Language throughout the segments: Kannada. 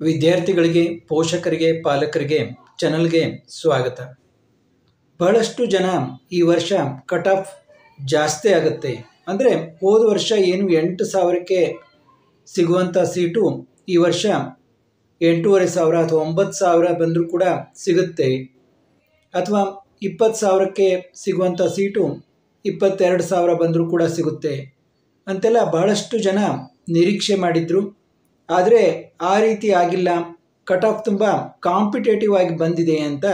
ವಿದ್ಯಾರ್ಥಿಗಳಿಗೆ, ಪೋಷಕರಿಗೆ, ಪಾಲಕರಿಗೆ ಚಾನಲ್ಗೆ ಸ್ವಾಗತ. ಬಹಳಷ್ಟು ಜನ ಈ ವರ್ಷ ಕಟ್ ಆಫ್ ಜಾಸ್ತಿ ಆಗುತ್ತೆ ಅಂದರೆ ಹೋದ ವರ್ಷ ಏನು 8,000ಕ್ಕೆ ಸಿಗುವಂಥ ಸೀಟು ಈ ವರ್ಷ 8,500 ಅಥವಾ 9,000 ಬಂದರೂ ಕೂಡ ಸಿಗುತ್ತೆ, ಅಥವಾ 20,000ಕ್ಕೆ ಸಿಗುವಂಥ ಸೀಟು 22,000 ಬಂದರೂ ಕೂಡ ಸಿಗುತ್ತೆ ಅಂತೆಲ್ಲ ಬಹಳಷ್ಟು ಜನ ನಿರೀಕ್ಷೆ ಮಾಡಿದರು. ಆದರೆ ಆ ರೀತಿ ಆಗಿಲ್ಲ. ಕಟ್ ಆಫ್ ತುಂಬ ಕಾಂಪಿಟೇಟಿವ್ ಆಗಿ ಬಂದಿದೆ ಅಂತ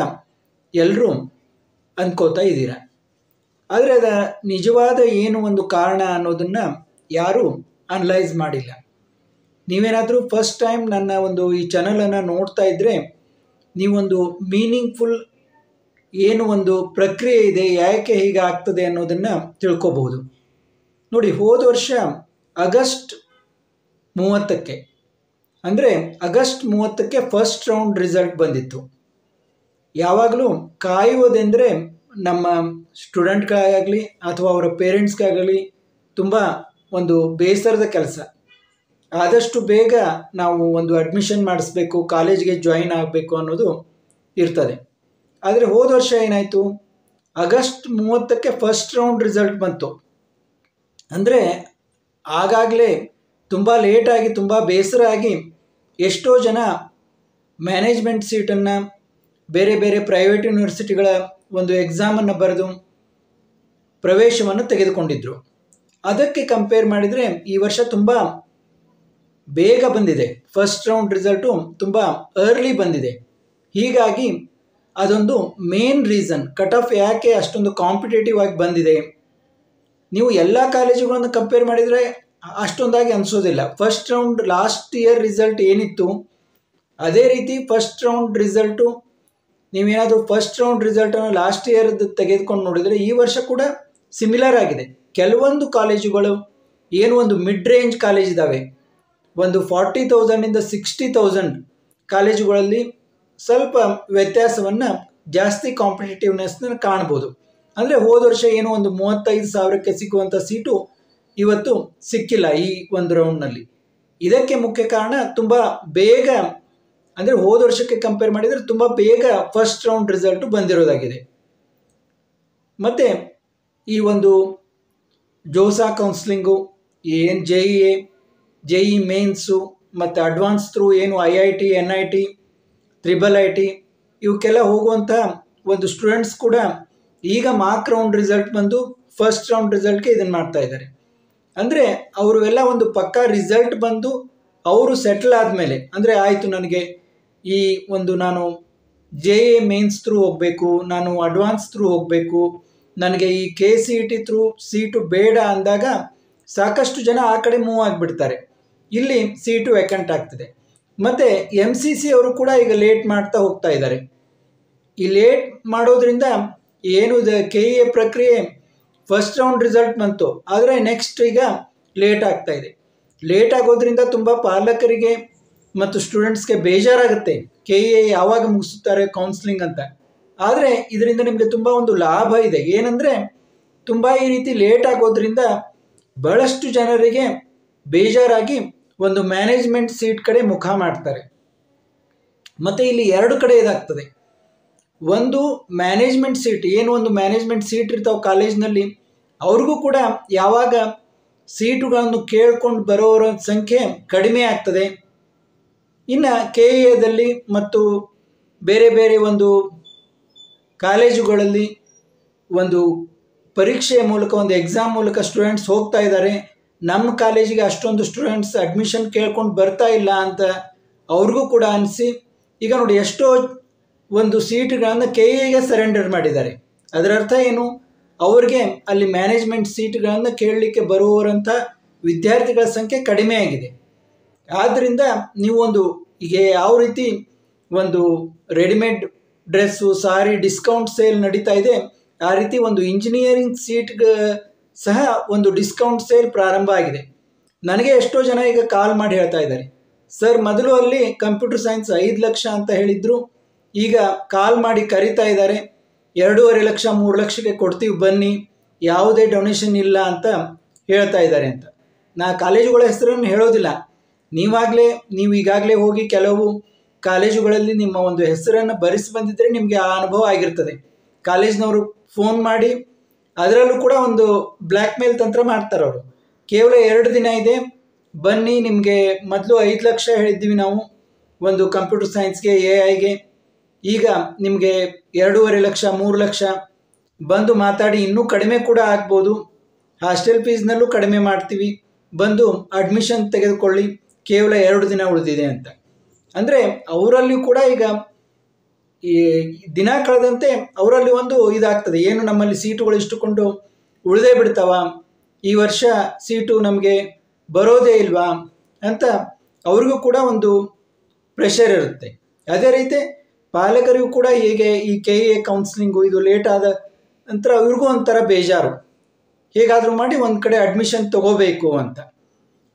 ಎಲ್ಲರೂ ಅಂದ್ಕೋತಾ ಇದ್ದೀರ. ಆದರೆ ಅದರ ನಿಜವಾದ ಏನು ಒಂದು ಕಾರಣ ಅನ್ನೋದನ್ನು ಯಾರೂ ಅನಲೈಸ್ ಮಾಡಿಲ್ಲ. ನೀವೇನಾದರೂ ಫಸ್ಟ್ ಟೈಮ್ ನನ್ನ ಈ ಚಾನಲನ್ನು ನೋಡ್ತಾ ಇದ್ದರೆ ನೀವೊಂದು ಮೀನಿಂಗ್ಫುಲ್ ಏನು ಒಂದು ಪ್ರಕ್ರಿಯೆ ಇದೆ, ಯಾಕೆ ಹೀಗೆ ಆಗ್ತದೆ ಅನ್ನೋದನ್ನು ತಿಳ್ಕೊಬಹುದು. ನೋಡಿ, ಹೋದ ವರ್ಷ ಆಗಸ್ಟ್ 30ಕ್ಕೆ ಅಂದರೆ ಆಗಸ್ಟ್ 30ಕ್ಕೆ ಫಸ್ಟ್ ರೌಂಡ್ ರಿಸಲ್ಟ್ ಬಂದಿತ್ತು. ಯಾವಾಗಲೂ ಕಾಯುವುದೆಂದರೆ ನಮ್ಮ ಸ್ಟೂಡೆಂಟ್ಗಾಗಲಿ ಅಥವಾ ಅವರ ಪೇರೆಂಟ್ಸ್ಗಾಗಲಿ ತುಂಬ ಒಂದು ಬೇಸರದ ಕೆಲಸ. ಆದಷ್ಟು ಬೇಗ ನಾವು ಒಂದು ಅಡ್ಮಿಷನ್ ಮಾಡಿಸ್ಬೇಕು, ಕಾಲೇಜ್ಗೆ ಜಾಯಿನ್ ಆಗಬೇಕು ಅನ್ನೋದು ಇರ್ತದೆ. ಆದರೆ ಹೋದ ವರ್ಷ ಏನಾಯಿತು, ಆಗಸ್ಟ್ 30ಕ್ಕೆ ಫಸ್ಟ್ ರೌಂಡ್ ರಿಸಲ್ಟ್ ಬಂತು. ಅಂದರೆ ಆಗಾಗಲೇ ತುಂಬ ಲೇಟಾಗಿ, ತುಂಬ ಬೇಸರ ಆಗಿ ಎಷ್ಟೋ ಜನ ಮ್ಯಾನೇಜ್ಮೆಂಟ್ ಸೀಟನ್ನು ಬೇರೆ ಬೇರೆ ಪ್ರೈವೇಟ್ ಯೂನಿವರ್ಸಿಟಿಗಳ ಒಂದು ಎಕ್ಸಾಮನ್ನು ಬರೆದು ಪ್ರವೇಶವನ್ನು ತೆಗೆದುಕೊಂಡಿದ್ದರು. ಅದಕ್ಕೆ ಕಂಪೇರ್ ಮಾಡಿದರೆ ಈ ವರ್ಷ ತುಂಬ ಬೇಗ ಬಂದಿದೆ. ಫಸ್ಟ್ ರೌಂಡ್ ರಿಸಲ್ಟು ತುಂಬ ಅರ್ಲಿ ಬಂದಿದೆ. ಹೀಗಾಗಿ ಅದೊಂದು ಮೇನ್ ರೀಸನ್ ಕಟ್ ಆಫ್ ಯಾಕೆ ಅಷ್ಟೊಂದು ಕಾಂಪಿಟೇಟಿವ್ ಆಗಿ ಬಂದಿದೆ. ನೀವು ಎಲ್ಲ ಕಾಲೇಜುಗಳನ್ನು ಕಂಪೇರ್ ಮಾಡಿದರೆ ಅಷ್ಟೊಂದಾಗಿ ಅನಿಸೋದಿಲ್ಲ. First round last year result ಏನಿತ್ತು ಅದೇ ರೀತಿ ಫಸ್ಟ್ ರೌಂಡ್ ರಿಸಲ್ಟು, ನೀವೇನಾದರೂ ಫಸ್ಟ್ ರೌಂಡ್ ರಿಸಲ್ಟನ್ನು ಲಾಸ್ಟ್ ಇಯರ್ದು ತೆಗೆದುಕೊಂಡು ನೋಡಿದರೆ ಈ ವರ್ಷ ಕೂಡ ಸಿಮಿಲರ್ ಆಗಿದೆ. ಕೆಲವೊಂದು ಕಾಲೇಜುಗಳು ಏನು ಒಂದು ಮಿಡ್ ರೇಂಜ್ ಕಾಲೇಜ್ ಇದ್ದಾವೆ, ಒಂದು 40,000ಇಂದ 60,000 ಕಾಲೇಜುಗಳಲ್ಲಿ ಸ್ವಲ್ಪ ವ್ಯತ್ಯಾಸವನ್ನು, ಜಾಸ್ತಿ ಕಾಂಪಿಟೇಟಿವ್ನೆಸ್ನ ಕಾಣ್ಬೋದು. ಅಂದರೆ ಹೋದ ವರ್ಷ ಏನು ಒಂದು 35,000ಕ್ಕೆ ಸಿಗುವಂಥ ಸೀಟು ಇವತ್ತು ಸಿಕ್ಕಿಲ್ಲ ಈ ಒಂದು ರೌಂಡ್ನಲ್ಲಿ. ಇದಕ್ಕೆ ಮುಖ್ಯ ಕಾರಣ ತುಂಬ ಬೇಗ, ಅಂದರೆ ಹೋದ ವರ್ಷಕ್ಕೆ ಕಂಪೇರ್ ಮಾಡಿದರೆ ತುಂಬ ಬೇಗ ಫಸ್ಟ್ ರೌಂಡ್ ರಿಸಲ್ಟು ಬಂದಿರೋದಾಗಿದೆ. ಮತ್ತು ಈ ಒಂದು ಜೋಸಾ ಕೌನ್ಸ್ಲಿಂಗು, ಏನು JEE ಮೇನ್ಸು ಮತ್ತು ಅಡ್ವಾನ್ಸ್ ಥ್ರೂ ಏನು IIT, NIT, IIIT ಇವಕ್ಕೆಲ್ಲ ಹೋಗುವಂಥ ಒಂದು ಸ್ಟೂಡೆಂಟ್ಸ್ ಕೂಡ ಈಗ ಮಾರ್ಕ್ ರೌಂಡ್ ರಿಸಲ್ಟ್ ಬಂದು ಫಸ್ಟ್ ರೌಂಡ್ ರಿಸಲ್ಟ್ಗೆ ಇದನ್ನು ಮಾಡ್ತಾ ಇದ್ದಾರೆ. ಅಂದರೆ ಅವರು ಎಲ್ಲ ಒಂದು ಪಕ್ಕಾ ರಿಸಲ್ಟ್ ಬಂದು ಅವರು ಸೆಟ್ಲ್ ಆದಮೇಲೆ, ಅಂದರೆ ಆಯಿತು ನನಗೆ ಈ ಒಂದು ನಾನು JEE ಮೇನ್ಸ್ ಥ್ರೂ ಹೋಗಬೇಕು, ನಾನು ಅಡ್ವಾನ್ಸ್ ಥ್ರೂ ಹೋಗಬೇಕು, ನನಗೆ ಈ KCET ಥ್ರೂ ಸೀಟು ಬೇಡ ಅಂದಾಗ ಸಾಕಷ್ಟು ಜನ ಆ ಕಡೆ ಮೂವ್ ಆಗಿಬಿಡ್ತಾರೆ. ಇಲ್ಲಿ ಸೀಟು ವೇಕೆಂಟ್ ಆಗ್ತದೆ. ಮತ್ತು MCC ಅವರು ಕೂಡ ಈಗ ಲೇಟ್ ಮಾಡ್ತಾ ಹೋಗ್ತಾ ಇದ್ದಾರೆ. ಈ ಲೇಟ್ ಮಾಡೋದ್ರಿಂದ ಏನು KEA ಪ್ರಕ್ರಿಯೆ ಫಸ್ಟ್ ರೌಂಡ್ ರಿಸಲ್ಟ್ ಬಂತು, ಆದರೆ ನೆಕ್ಸ್ಟ್ ಈಗ ಲೇಟ್ ಆಗ್ತಾ ಇದೆ. ಲೇಟ್ ಆಗೋದ್ರಿಂದ ತುಂಬ ಪಾಲಕರಿಗೆ ಮತ್ತು ಸ್ಟೂಡೆಂಟ್ಸ್ಗೆ ಬೇಜಾರಾಗುತ್ತೆ, KEA ಯಾವಾಗ ಮುಗಿಸುತ್ತಾರೆ ಕೌನ್ಸ್ಲಿಂಗ್ ಅಂತ. ಆದರೆ ಇದರಿಂದ ನಿಮಗೆ ತುಂಬ ಒಂದು ಲಾಭ ಇದೆ. ಏನಂದರೆ ತುಂಬ ಈ ರೀತಿ ಲೇಟ್ ಆಗೋದ್ರಿಂದ ಬಹಳಷ್ಟು ಜನರಿಗೆ ಬೇಜಾರಾಗಿ ಒಂದು ಮ್ಯಾನೇಜ್ಮೆಂಟ್ ಸೀಟ್ ಕಡೆ ಮುಖ ಮಾಡ್ತಾರೆ. ಮತ್ತು ಇಲ್ಲಿ ಎರಡು ಕಡೆ ಇದಾಗ್ತದೆ. ಒಂದು ಮ್ಯಾನೇಜ್ಮೆಂಟ್ ಸೀಟ್, ಏನು ಒಂದು ಮ್ಯಾನೇಜ್ಮೆಂಟ್ ಸೀಟ್ ಇರ್ತಾವೆ ಕಾಲೇಜ್ನಲ್ಲಿ, ಅವ್ರಿಗೂ ಕೂಡ ಯಾವಾಗ ಸೀಟುಗಳನ್ನು ಕೇಳ್ಕೊಂಡು ಬರೋರ ಸಂಖ್ಯೆ ಕಡಿಮೆ ಆಗ್ತದೆ. ಇನ್ನು KEAದಲ್ಲಿ ಮತ್ತು ಬೇರೆ ಬೇರೆ ಒಂದು ಕಾಲೇಜುಗಳಲ್ಲಿ ಒಂದು ಪರೀಕ್ಷೆಯ ಮೂಲಕ, ಒಂದು ಎಕ್ಸಾಮ್ ಮೂಲಕ ಸ್ಟೂಡೆಂಟ್ಸ್ ಹೋಗ್ತಾ ಇದ್ದಾರೆ, ನಮ್ಮ ಕಾಲೇಜಿಗೆ ಅಷ್ಟೊಂದು ಸ್ಟೂಡೆಂಟ್ಸ್ ಅಡ್ಮಿಷನ್ ಕೇಳ್ಕೊಂಡು ಬರ್ತಾ ಇಲ್ಲ ಅಂತ ಅವ್ರಿಗೂ ಕೂಡ ಅನಿಸಿ ಈಗ ನೋಡಿ ಎಷ್ಟೋ ಒಂದು ಸೀಟುಗಳನ್ನು KEAಗೆ ಸರೆಂಡರ್ ಮಾಡಿದ್ದಾರೆ. ಅದರ ಅರ್ಥ ಏನು, ಅವ್ರಿಗೆ ಅಲ್ಲಿ ಮ್ಯಾನೇಜ್ಮೆಂಟ್ ಸೀಟುಗಳನ್ನು ಕೇಳಲಿಕ್ಕೆ ಬರುವವರಂಥ ವಿದ್ಯಾರ್ಥಿಗಳ ಸಂಖ್ಯೆ ಕಡಿಮೆ ಆಗಿದೆ. ಆದ್ದರಿಂದ ನೀವೊಂದು ಈಗ ಯಾವ ರೀತಿ ಒಂದು ರೆಡಿಮೇಡ್ ಡ್ರೆಸ್ಸು, ಸಾರಿ ಡಿಸ್ಕೌಂಟ್ ಸೇಲ್ ನಡೀತಾ ಇದೆ, ಆ ರೀತಿ ಒಂದು ಇಂಜಿನಿಯರಿಂಗ್ ಸೀಟ್ಗೆ ಸಹ ಒಂದು ಡಿಸ್ಕೌಂಟ್ ಸೇಲ್ ಪ್ರಾರಂಭ ಆಗಿದೆ. ನನಗೆ ಎಷ್ಟೋ ಜನ ಈಗ ಕಾಲ್ ಮಾಡಿ ಹೇಳ್ತಾ ಇದ್ದಾರೆ, ಸರ್ ಮೊದಲು ಅಲ್ಲಿ ಕಂಪ್ಯೂಟರ್ ಸೈನ್ಸ್ 5 ಲಕ್ಷ ಅಂತ ಹೇಳಿದರು, ಈಗ ಕಾಲ್ ಮಾಡಿ ಕರಿತಾ ಇದ್ದಾರೆ 2.5 ಲಕ್ಷ 3 ಲಕ್ಷಕ್ಕೆ ಕೊಡ್ತೀವಿ ಬನ್ನಿ, ಯಾವುದೇ ಡೊನೇಷನ್ ಇಲ್ಲ ಅಂತ ಹೇಳ್ತಾ ಇದ್ದಾರೆ ಅಂತ. ನಾ ಕಾಲೇಜುಗಳ ಹೆಸರನ್ನು ಹೇಳೋದಿಲ್ಲ, ನೀವು ಈಗಾಗಲೇ ಹೋಗಿ ಕೆಲವು ಕಾಲೇಜುಗಳಲ್ಲಿ ನಿಮ್ಮ ಒಂದು ಹೆಸರನ್ನು ಬರೆಸಿ ಬಂದಿದ್ದರೆ ನಿಮಗೆ ಆ ಅನುಭವ ಆಗಿರ್ತದೆ. ಕಾಲೇಜ್ನವರು ಫೋನ್ ಮಾಡಿ ಅದರಲ್ಲೂ ಕೂಡ ಒಂದು ಬ್ಲ್ಯಾಕ್ ಮೇಲ್ ತಂತ್ರ ಮಾಡ್ತಾರೆ ಅವರು. ಕೇವಲ 2 ದಿನ ಇದೆ, ಬನ್ನಿ, ನಿಮಗೆ ಮೊದಲು 5 ಲಕ್ಷ ಹೇಳಿದ್ದೀವಿ ನಾವು ಒಂದು ಕಂಪ್ಯೂಟರ್ ಸೈನ್ಸ್ಗೆ, AI ಗೆ, ಈಗ ನಿಮಗೆ 2.5 ಲಕ್ಷ 3 ಲಕ್ಷ ಬಂದು ಮಾತಾಡಿ, ಇನ್ನೂ ಕಡಿಮೆ ಕೂಡ ಆಗ್ಬೋದು, ಹಾಸ್ಟೆಲ್ ಫೀಸ್ನಲ್ಲೂ ಕಡಿಮೆ ಮಾಡ್ತೀವಿ, ಬಂದು ಅಡ್ಮಿಷನ್ ತೆಗೆದುಕೊಳ್ಳಿ, ಕೇವಲ 2 ದಿನ ಉಳಿದಿದೆ ಅಂತ. ಅಂದರೆ ಅವರಲ್ಲಿ ಕೂಡ ಈಗ ಈ ದಿನ ಕಳೆದಂತೆ ಅವರಲ್ಲಿ ಒಂದು ಇದಾಗ್ತದೆ, ಏನು ನಮ್ಮಲ್ಲಿ ಸೀಟುಗಳು ಇಷ್ಟುಕೊಂಡು ಉಳಿದೇ ಬಿಡ್ತಾವ, ಈ ವರ್ಷ ಸೀಟು ನಮಗೆ ಬರೋದೇ ಇಲ್ವಾ ಅಂತ ಅವ್ರಿಗೂ ಕೂಡ ಒಂದು ಪ್ರೆಷರ್ ಇರುತ್ತೆ. ಅದೇ ರೀತಿ ಪಾಲಕರಿಗೂ ಕೂಡ ಹೀಗೆ ಈ KEA ಕೌನ್ಸಿಲಿಂಗು ಇದು ಲೇಟ್ ಆದ ನಂತರ ಅವ್ರಿಗೂ ಒಂಥರ ಬೇಜಾರು, ಹೇಗಾದರೂ ಮಾಡಿ ಒಂದು ಕಡೆ ಅಡ್ಮಿಷನ್ ತಗೋಬೇಕು ಅಂತ.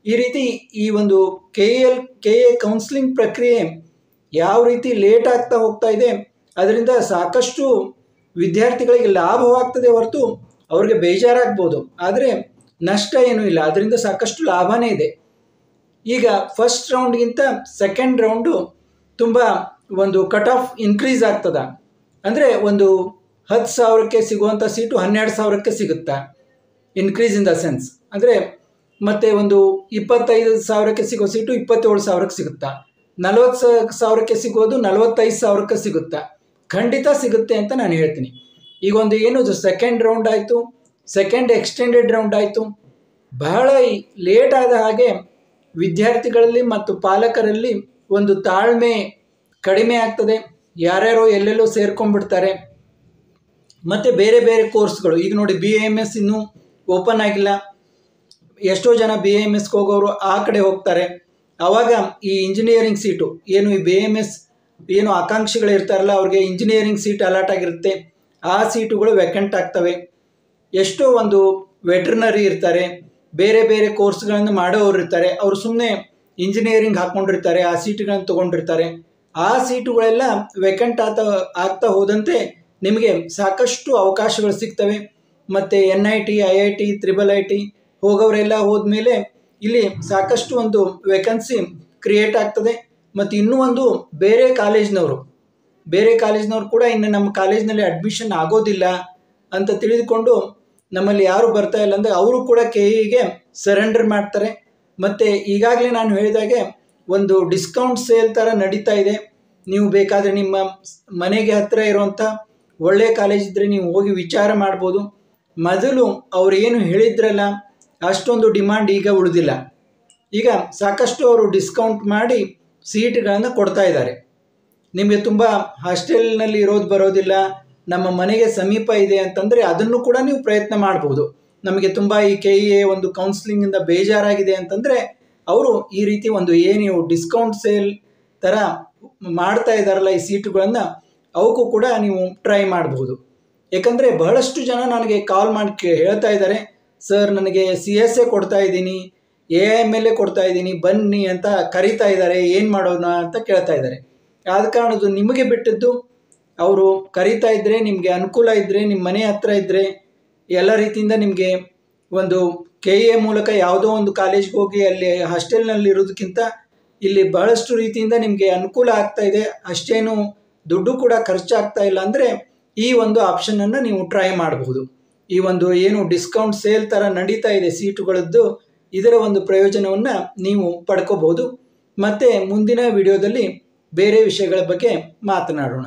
ಈ ರೀತಿ ಈ ಒಂದು KEA ಕೌನ್ಸಿಲಿಂಗ್ ಪ್ರಕ್ರಿಯೆ ಯಾವ ರೀತಿ ಲೇಟ್ ಆಗ್ತಾ ಹೋಗ್ತಾ ಇದೆ, ಅದರಿಂದ ಸಾಕಷ್ಟು ವಿದ್ಯಾರ್ಥಿಗಳಿಗೆ ಲಾಭವಾಗ್ತದೆ ಹೊರತು ಅವ್ರಿಗೆ ಬೇಜಾರಾಗ್ಬೋದು, ಆದರೆ ನಷ್ಟ ಏನೂ ಇಲ್ಲ, ಅದರಿಂದ ಸಾಕಷ್ಟು ಲಾಭನೇ ಇದೆ. ಈಗ ಫಸ್ಟ್ ರೌಂಡ್ಗಿಂತ ಸೆಕೆಂಡ್ ರೌಂಡು ತುಂಬ ಒಂದು ಕಟ್ ಆಫ್ ಇನ್ಕ್ರೀಸ್ ಆಗ್ತದ. ಅಂದರೆ ಒಂದು 10,000ಕ್ಕೆ ಸಿಗುವಂಥ ಸೀಟು 12,000ಕ್ಕೆ ಸಿಗುತ್ತಾ, ಇನ್ಕ್ರೀಸ್ ಇನ್ ದ ಸೆನ್ಸ್. ಅಂದರೆ ಮತ್ತು ಒಂದು 25,000ಕ್ಕೆ ಸಿಗೋ ಸೀಟು 27,000ಕ್ಕೆ ಸಿಗುತ್ತಾ, 40,000ಕ್ಕೆ ಸಿಗೋದು 45,000ಕ್ಕೆ ಸಿಗುತ್ತಾ? ಖಂಡಿತ ಸಿಗುತ್ತೆ ಅಂತ ನಾನು ಹೇಳ್ತೀನಿ. ಈಗ ಒಂದು ಏನು ಸೆಕೆಂಡ್ ರೌಂಡ್ ಆಯಿತು, ಸೆಕೆಂಡ್ ಎಕ್ಸ್ಟೆಂಡೆಡ್ ರೌಂಡ್ ಆಯಿತು, ಬಹಳ ಲೇಟ್ ಆದ ಹಾಗೆ ವಿದ್ಯಾರ್ಥಿಗಳಲ್ಲಿ ಮತ್ತು ಪಾಲಕರಲ್ಲಿ ಒಂದು ತಾಳ್ಮೆ ಕಡಿಮೆ ಆಗ್ತದೆ. ಯಾರ್ಯಾರೋ ಎಲ್ಲೆಲ್ಲೋ ಸೇರ್ಕೊಂಡ್ಬಿಡ್ತಾರೆ. ಮತ್ತು ಬೇರೆ ಬೇರೆ ಕೋರ್ಸ್ಗಳು, ಈಗ ನೋಡಿ BAMS ಇನ್ನೂ ಓಪನ್ ಆಗಿಲ್ಲ, ಎಷ್ಟೋ ಜನ BAMSಗೆ ಹೋಗೋರು ಆ ಕಡೆ ಹೋಗ್ತಾರೆ. ಆವಾಗ ಈ ಇಂಜಿನಿಯರಿಂಗ್ ಸೀಟು ಏನು ಈ BAMS ಏನು ಆಕಾಂಕ್ಷಿಗಳು ಇರ್ತಾರಲ್ಲ, ಅವ್ರಿಗೆ ಇಂಜಿನಿಯರಿಂಗ್ ಸೀಟ್ ಅಲಾಟ್ ಆಗಿರುತ್ತೆ, ಆ ಸೀಟುಗಳು ವೆಕೆಂಟ್ ಆಗ್ತವೆ. ಎಷ್ಟೋ ಒಂದು ವೆಟ್ರನರಿ ಇರ್ತಾರೆ, ಬೇರೆ ಬೇರೆ ಕೋರ್ಸ್ಗಳನ್ನು ಮಾಡೋರು ಇರ್ತಾರೆ, ಅವರು ಸುಮ್ಮನೆ ಇಂಜಿನಿಯರಿಂಗ್ ಹಾಕ್ಕೊಂಡಿರ್ತಾರೆ, ಆ ಸೀಟುಗಳನ್ನು ತೊಗೊಂಡಿರ್ತಾರೆ. ಆ ಸೀಟುಗಳೆಲ್ಲ ವೆಕೆಂಟ್ ಆಗ್ತಾ ಹೋದಂತೆ ನಿಮಗೆ ಸಾಕಷ್ಟು ಅವಕಾಶಗಳು ಸಿಗ್ತವೆ. ಮತ್ತು NIT, IIT, IIIT ಹೋಗೋರೆಲ್ಲ ಹೋದ್ಮೇಲೆ ಇಲ್ಲಿ ಸಾಕಷ್ಟು ಒಂದು ವೇಕೆನ್ಸಿ ಕ್ರಿಯೇಟ್ ಆಗ್ತದೆ. ಮತ್ತು ಇನ್ನೂ ಒಂದು ಬೇರೆ ಕಾಲೇಜ್ನವರು ಕೂಡ ಇನ್ನು ನಮ್ಮ ಕಾಲೇಜ್ನಲ್ಲಿ ಅಡ್ಮಿಷನ್ ಆಗೋದಿಲ್ಲ ಅಂತ ತಿಳಿದುಕೊಂಡು ನಮ್ಮಲ್ಲಿ ಯಾರು ಬರ್ತಾ ಇಲ್ಲ ಅಂದರೆ ಅವರು ಕೂಡ KEಗೆ ಸರೆಂಡರ್ ಮಾಡ್ತಾರೆ. ಮತ್ತು ಈಗಾಗಲೇ ನಾನು ಹೇಳಿದಾಗೆ ಒಂದು ಡಿಸ್ಕೌಂಟ್ ಸೇಲ್ ಥರ ನಡೀತಾ ಇದೆ. ನೀವು ಬೇಕಾದರೆ ನಿಮ್ಮ ಮನೆಗೆ ಹತ್ತಿರ ಇರುವಂಥ ಒಳ್ಳೆಯ ಕಾಲೇಜ್ ಇದ್ದರೆ ನೀವು ಹೋಗಿ ವಿಚಾರ ಮಾಡ್ಬೋದು. ಮೊದಲು ಅವರು ಏನು ಹೇಳಿದ್ರಲ್ಲ ಅಷ್ಟೊಂದು ಡಿಮಾಂಡ್ ಈಗ ಉಳಿದಿಲ್ಲ. ಈಗ ಸಾಕಷ್ಟು ಅವರು ಡಿಸ್ಕೌಂಟ್ ಮಾಡಿ ಸೀಟ್ಗಳನ್ನು ಕೊಡ್ತಾ ಇದ್ದಾರೆ. ನಿಮಗೆ ತುಂಬ ಹಾಸ್ಟೆಲ್ನಲ್ಲಿ ಇರೋದು ಬರೋದಿಲ್ಲ, ನಮ್ಮ ಮನೆಗೆ ಸಮೀಪ ಇದೆ ಅಂತಂದರೆ ಅದನ್ನು ಕೂಡ ನೀವು ಪ್ರಯತ್ನ ಮಾಡ್ಬೋದು. ನಮಗೆ ತುಂಬ ಈ KEA ಒಂದು ಕೌನ್ಸಿಲಿಂಗಿಂದ ಬೇಜಾರಾಗಿದೆ ಅಂತಂದರೆ ಅವರು ಈ ರೀತಿ ಒಂದು ಏನು ಡಿಸ್ಕೌಂಟ್ ಸೇಲ್ ಥರ ಮಾಡ್ತಾ ಇದ್ದಾರಲ್ಲ ಈ ಸೀಟುಗಳನ್ನು, ಅವಕ್ಕೂ ಕೂಡ ನೀವು ಟ್ರೈ ಮಾಡ್ಬೋದು. ಯಾಕಂದರೆ ಬಹಳಷ್ಟು ಜನ ನನಗೆ ಕಾಲ್ ಮಾಡಿ ಹೇಳ್ತಾ ಇದ್ದಾರೆ, ಸರ್ ನನಗೆ CSA ಕೊಡ್ತಾ ಇದ್ದೀನಿ, AIMLA ಕೊಡ್ತಾ ಇದ್ದೀನಿ, ಬನ್ನಿ ಅಂತ ಕರೀತಾ ಇದ್ದಾರೆ, ಏನು ಮಾಡೋಣ ಅಂತ ಕೇಳ್ತಾ ಇದ್ದಾರೆ. ಆದ ಕಾರಣದ್ದು ನಿಮಗೆ ಬಿಟ್ಟಿದ್ದು, ಅವರು ಕರೀತಾ ಇದ್ದರೆ ನಿಮಗೆ ಅನುಕೂಲ ಇದ್ದರೆ, ನಿಮ್ಮ ಮನೆ ಹತ್ರ ಇದ್ದರೆ, ಎಲ್ಲ ರೀತಿಯಿಂದ ನಿಮಗೆ ಒಂದು KEA ಮೂಲಕ ಯಾವುದೋ ಒಂದು ಕಾಲೇಜ್ಗೆ ಹೋಗಿ ಅಲ್ಲಿ ಹಾಸ್ಟೆಲ್ನಲ್ಲಿ ಇರೋದಕ್ಕಿಂತ ಇಲ್ಲಿ ಬಹಳಷ್ಟು ರೀತಿಯಿಂದ ನಿಮಗೆ ಅನುಕೂಲ ಆಗ್ತಾ ಇದೆ, ಅಷ್ಟೇನು ದುಡ್ಡು ಕೂಡ ಖರ್ಚಾಗ್ತಾ ಇಲ್ಲ ಅಂದರೆ ಈ ಒಂದು ಆಪ್ಷನನ್ನು ನೀವು ಟ್ರೈ ಮಾಡಬಹುದು. ಈ ಒಂದು ಏನು ಡಿಸ್ಕೌಂಟ್ ಸೇಲ್ ಥರ ನಡೀತಾ ಇದೆ ಸೀಟುಗಳದ್ದು, ಇದರ ಒಂದು ಪ್ರಯೋಜನವನ್ನು ನೀವು ಪಡ್ಕೋಬಹುದು. ಮತ್ತು ಮುಂದಿನ ವಿಡಿಯೋದಲ್ಲಿ ಬೇರೆ ವಿಷಯಗಳ ಬಗ್ಗೆ ಮಾತನಾಡೋಣ.